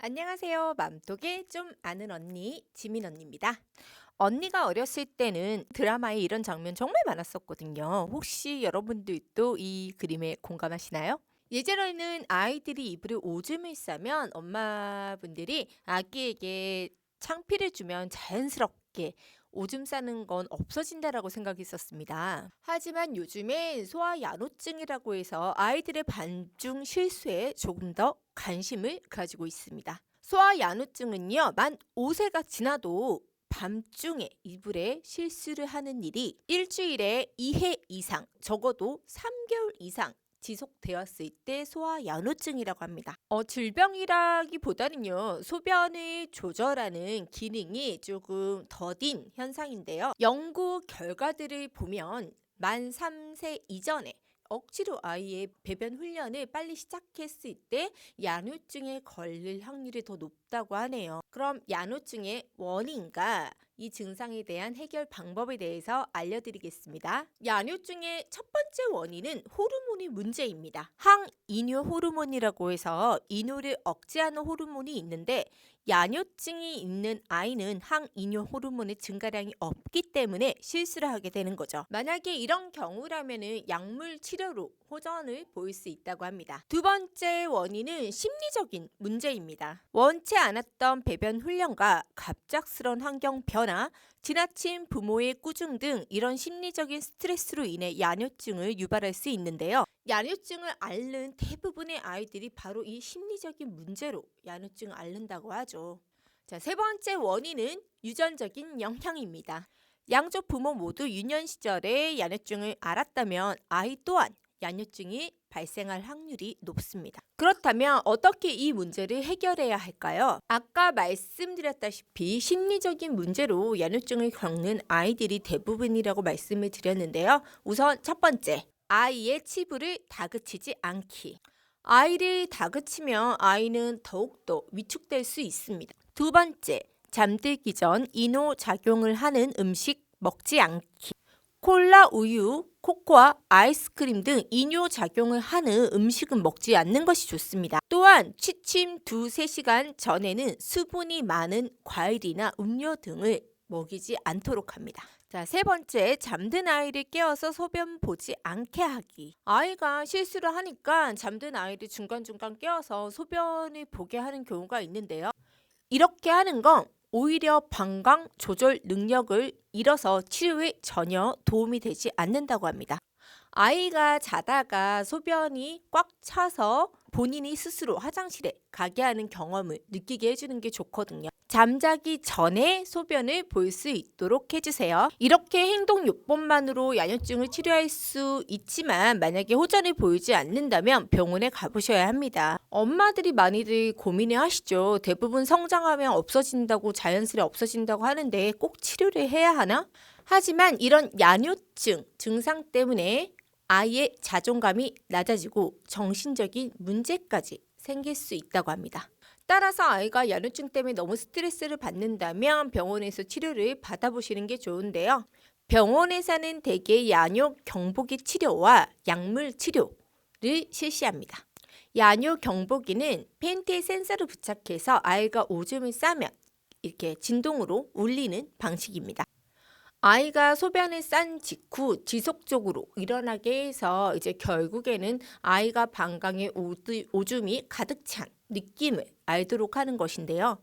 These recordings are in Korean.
안녕하세요. 맘독에 좀 아는 언니, 지민 언니입니다. 언니가 어렸을 때는 드라마에 이런 장면 정말 많았었거든요. 혹시 여러분들도 이 그림에 공감하시나요? 예전에는 아이들이 입으로 오줌을 싸면 엄마분들이 아기에게 창피를 주면 자연스럽게 오줌 싸는 건 없어진다라고 생각했었습니다. 하지만 요즘엔 소아야노증이라고 해서 아이들의 반중 실수에 조금 더 관심을 가지고 있습니다. 소아야노증은요, 만 5세가 지나도 밤중에 이불에 실수를 하는 일이 일주일에 2회 이상, 적어도 3개월 이상 지속되었을 때 소아야노증이라고 합니다. 질병이라기보다는요, 소변을 조절하는 기능이 조금 더딘 현상인데요. 연구 결과들을 보면 만 3세 이전에 억지로 아이의 배변 훈련을 빨리 시작했을 때 야뇨증에 걸릴 확률이 더 높다고 하네요. 그럼 야뇨증의 원인과 이 증상에 대한 해결 방법에 대해서 알려드리겠습니다. 야뇨증의 첫 번째 원인은 호르몬의 문제입니다. 항이뇨 호르몬이라고 해서 이뇨를 억제하는 호르몬이 있는데 야뇨증이 있는 아이는 항이뇨 호르몬의 증가량이 없기 때문에 실수를 하게 되는 거죠. 만약에 이런 경우라면 약물 치료로 호전을 보일 수 있다고 합니다. 두 번째 원인은 심리적인 문제입니다. 원치 않았던 배변 훈련과 갑작스런 환경 변화, 지나친 부모의 꾸중 등 이런 심리적인 스트레스로 인해 야뇨증을 유발할 수 있는데요. 야뇨증을 앓는 대부분의 아이들이 바로 이 심리적인 문제로 야뇨증을 앓는다고 하죠. 자, 세 번째 원인은 유전적인 영향입니다. 양쪽 부모 모두 유년 시절에 야뇨증을 앓았다면 아이 또한 야뇨증이 발생할 확률이 높습니다. 그렇다면 어떻게 이 문제를 해결해야 할까요? 아까 말씀드렸다시피 심리적인 문제로 야뇨증을 겪는 아이들이 대부분이라고 말씀을 드렸는데요. 우선 첫 번째, 아이의 치부를 다그치지 않기. 아이를 다그치면 아이는 더욱더 위축될 수 있습니다. 두 번째, 잠들기 전 이노작용을 하는 음식 먹지 않기. 콜라, 우유, 코코아, 아이스크림 등 이뇨작용을 하는 음식은 먹지 않는 것이 좋습니다. 또한 취침 2-3시간 전에는 수분이 많은 과일이나 음료 등을 먹이지 않도록 합니다. 자, 세 번째, 잠든 아이를 깨워서 소변 보지 않게 하기. 아이가 실수를 하니까 잠든 아이를 중간중간 깨워서 소변을 보게 하는 경우가 있는데요. 이렇게 하는 건 오히려 방광 조절 능력을 잃어서 치료에 전혀 도움이 되지 않는다고 합니다. 아이가 자다가 소변이 꽉 차서 본인이 스스로 화장실에 가게 하는 경험을 느끼게 해주는 게 좋거든요. 잠자기 전에 소변을 볼 수 있도록 해주세요. 이렇게 행동요법만으로 야뇨증을 치료할 수 있지만 만약에 호전을 보이지 않는다면 병원에 가보셔야 합니다. 엄마들이 많이들 고민을 하시죠. 대부분 성장하면 없어진다고 자연스레 없어진다고 하는데 꼭 치료를 해야 하나? 하지만 이런 야뇨증 증상 때문에 아이의 자존감이 낮아지고 정신적인 문제까지 생길 수 있다고 합니다. 따라서 아이가 야뇨증 때문에 너무 스트레스를 받는다면 병원에서 치료를 받아보시는 게 좋은데요. 병원에서는 대개 야뇨 경보기 치료와 약물 치료를 실시합니다. 야뇨 경보기는 팬티에 센서를 부착해서 아이가 오줌을 싸면 이렇게 진동으로 울리는 방식입니다. 아이가 소변을 싼 직후 지속적으로 일어나게 해서 이제 결국에는 아이가 방광에 오줌이 가득 찬 느낌을 알도록 하는 것인데요.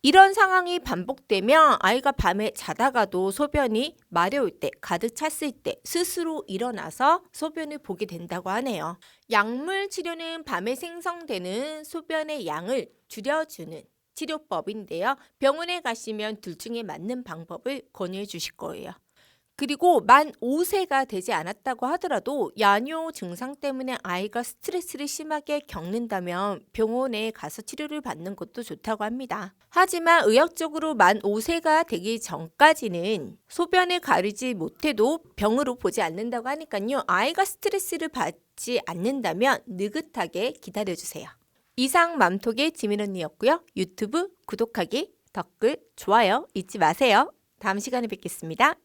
이런 상황이 반복되면 아이가 밤에 자다가도 소변이 마려울 때, 가득 찼을 때 스스로 일어나서 소변을 보게 된다고 하네요. 약물 치료는 밤에 생성되는 소변의 양을 줄여주는 치료법인데요. 병원에 가시면 둘 중에 맞는 방법을 권유해 주실 거예요. 그리고 만 5세가 되지 않았다고 하더라도 야뇨 증상 때문에 아이가 스트레스를 심하게 겪는다면 병원에 가서 치료를 받는 것도 좋다고 합니다. 하지만 의학적으로 만 5세가 되기 전까지는 소변을 가리지 못해도 병으로 보지 않는다고 하니까요. 아이가 스트레스를 받지 않는다면 느긋하게 기다려주세요. 이상 맘톡의 지민 언니였고요. 유튜브 구독하기, 댓글, 좋아요 잊지 마세요. 다음 시간에 뵙겠습니다.